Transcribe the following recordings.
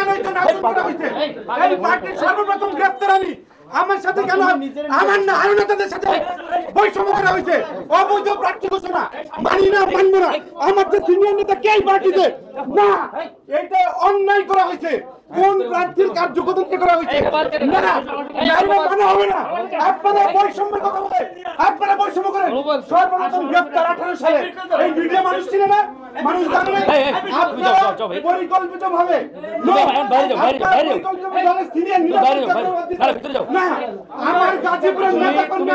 কেন এটা নাটক করা হয়েছে? এই পার্টির সর্বপ্রথম গ্রেফতার আমি। আমার সাথে কেন আমার না আরো নেতাদের সাথে বৈষম্য করা হয়েছে? অবৈধ প্রার্থী ঘোষণা মানি না, মানবো না। আমার যে সিনিয়র নেতা কে পার্টিতে না, এটা অন্যায় করা হয়েছে। কোন প্রার্থীর কার্যকর্তা করা হয়েছে? না না, মানা হবে না। আপনারা বৈষম্যের কথা বলে আপনারা বৈষম্য করেন। সর্বপ্রথম গ্রেফতার 18 সালে এই মিডিয়া মানুষ ছিল না, মানুষ জানে না। আপনারা পরিকল্পিতভাবে না, আমার গাজীপুরের নেতা কর্মী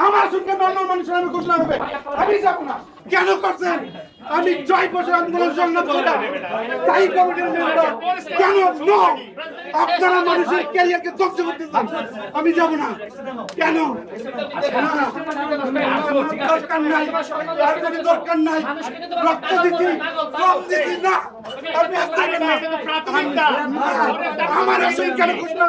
আমার সঙ্গে নর্মাল মানুষের আমি ঘোষণা হবে, আমি যাবো না। কেন করছেন? আমি জয় বছর আন্দোলন সংগ্রাম করলাম, তাই কমিটির মেম্বার। কেন আপনারা মানুষের ক্যারিয়ারকে ধ্বংস করতেছেন? আমি যাব না। কেন? দরকার নাই, দরকার নাই। রক্ত দিচ্ছি, সব দিচ্ছি না। আমার আসলে কেন ঘোষণা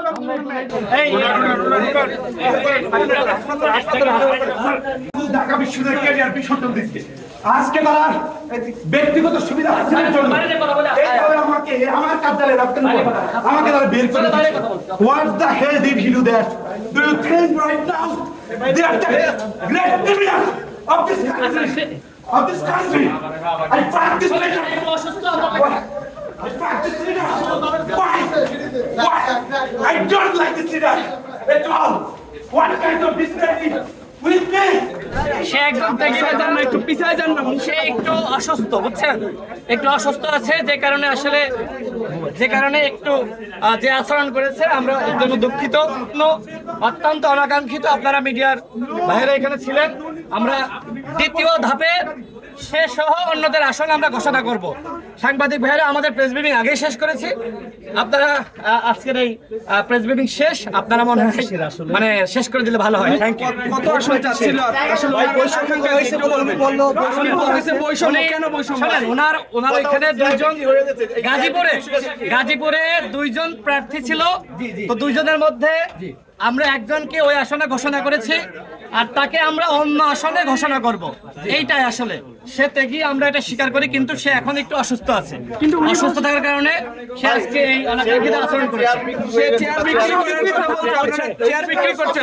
ঢাকা বিশ্ববিদ্যালয়ের ক্যারিয়ার বিসর্জন দিচ্ছে। আজকে তারা ব্যক্তিগত সুবিধা হাসিলের জন্য আমাকে আমার কার্যালয়ে রাখতেন, আমাকে তারা বের করে দিচ্ছে। What the hell did he do that? Do you think right now they are the great criminals of this country? Of this country? I practice leader. I practice leader. Why? Why? I don't like this leader at all. What kind of disparity with me? সে একদম একটু পিছিয়ে যান না, সে একটু অসুস্থ, বুঝছেন, একটু অসুস্থ আছে, যে কারণে একটু যে আচরণ করেছে আমরা এর জন্য দুঃখিত। অত্যন্ত অনাকাঙ্ক্ষিত, আপনারা মিডিয়ার বাইরে এখানে ছিলেন। আমরা দ্বিতীয় ধাপে সে সহ অন্যদের আসন আমরা ঘোষণা করব। সাংবাদিক ভাইরা আমাদের প্রেস ব্রিফিং আগেই শেষ করেছি। আপনারা আজকের এই প্রেস ব্রিফিং শেষ, আপনারা মনে হয় মানে শেষ করে দিলে ভালো হয়। Thank you. কত আসলে চাচ্ছিল আসলে বৈষম্য হয়েছে বললো, ওনার ওইখানে দুইজন গাজীপুরে দুইজন প্রার্থী ছিল, তো দুইজনের মধ্যে আমরা একজনকে ওই আসনে ঘোষণা করেছি আর তাকে আমরা অন্য আসনে ঘোষণা করব। এইটাই আসলে সে ত্যাগী, আমরা এটা স্বীকার করি, কিন্তু সে এখন একটু অসুস্থ আছে। কিন্তু অসুস্থ থাকার কারণে সে আজকে এই অনাকাঙ্ক্ষিত আচরণ করেছে। সে চেয়ার বিক্রি করছে,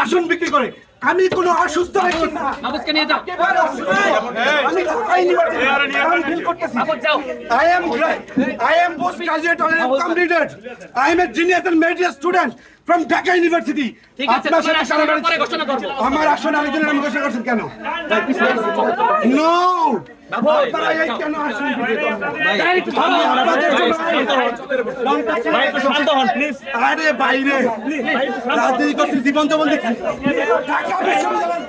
আসন বিক্রি করে। আমি কোনো অসুস্থ ব্যক্তি না। আবুজকে নিয়ে যাও। I am postgraduate or completed. I am a genius and merit student from Dhaka University. আমার আসন আরেকজনের নাম ঘোষণা করছেন কেন? নো, কেন আসন? আরে বাইরে রাজনীতি করছি, জীবন তো বলতে ঢাকা বিশ্ববিদ্যালয়